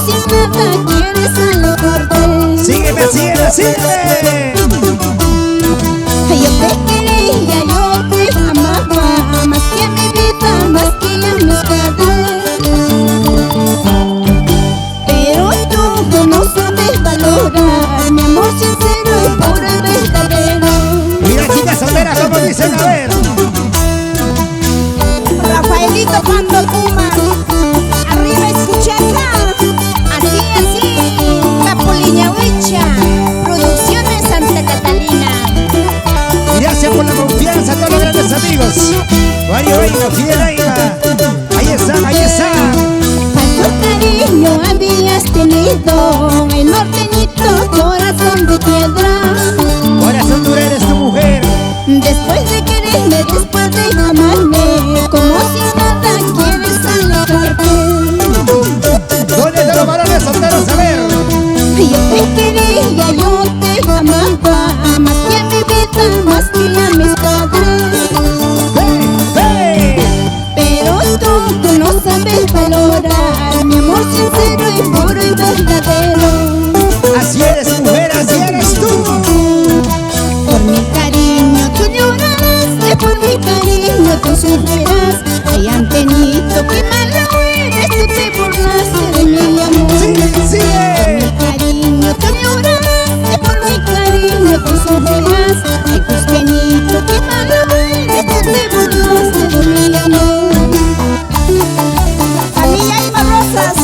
sin nada quieres alejarte. Sígueme, sígueme, sígueme. Yo te quería, yo te amaba, más que a mi vida, más que a mis padres. Pero tú no sabes valorar mi amor sincero y puro y verdadero. Mira, chicas solteras, como dicen, a ver. Rafaelito Pando Puma, arriba escucheta, así, así, Capuliña Huicha, Producciones Santa Catalina. Gracias por la confianza a todos los grandes amigos. Mario Reina, Fidel Reina. Ahí está, ahí está. Cuánto cariño habías tenido, el norteñito corazón de piedra. Corazón duro eres tu mujer. Después de quererme, después de amarme, como si nada quieres alejarte. ¿Dónde están los varones solteros? A ver. Yo te quería, yo te amaba, más que a mi vida, más que a mis padres. ¡Hey, hey! Pero tú no sabes valorar mi amor sincero y puro y verdadero. Así eres, mujer, así eres tú. Por mi cariño tú llorarás, y por mi cariño tú sufrirás. Ay, Antenito, qué malo eres, tú te burlaste de mi amor. Sigue, sigue. Por mi cariño tú llorarás, y por mi cariño tú sufrirás. Ay, Cusqueñito, qué malo eres, tú te burlaste de mi amor. Familia Iba Rosas,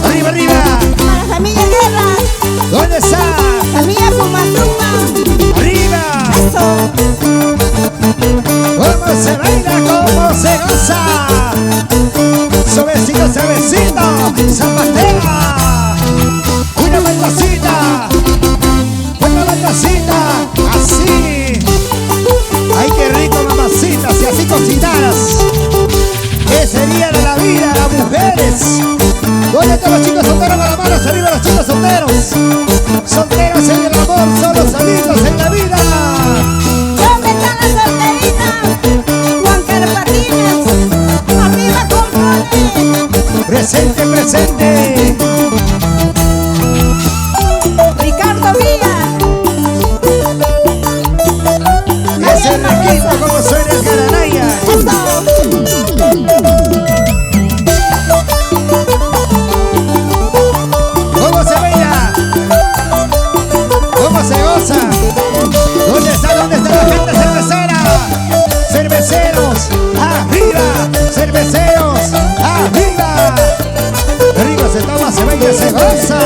Arriba, arriba. para familia Guerra, ¿Dónde está? familia Pumatumba, Arriba. eso. ¿Cómo se baila? ¿Cómo se goza? Suavecito, suavecito. Zapatea. Una baldacita. Una baldacita. Así. Ay, qué rico, mamacitas. Y así cocinadas. Ese día de la vida, las mujeres. ¿Dónde están los chicos solteros? Con las manos arriba, los chicos solteros. Solteros en el amor, solo solitos en la vida. ¿Dónde están las solteritas? Juan Carlos Patines, arriba Controles. Presente, presente. Ricardo Villa. Ese riquito como suena el Garanaya. ¿Cómo se baila? ¿Cómo se goza? ¿Dónde está la gente cervecera? Cerveceros, arriba. Cerveceros, arriba. Arriba se toma, se baila, se goza.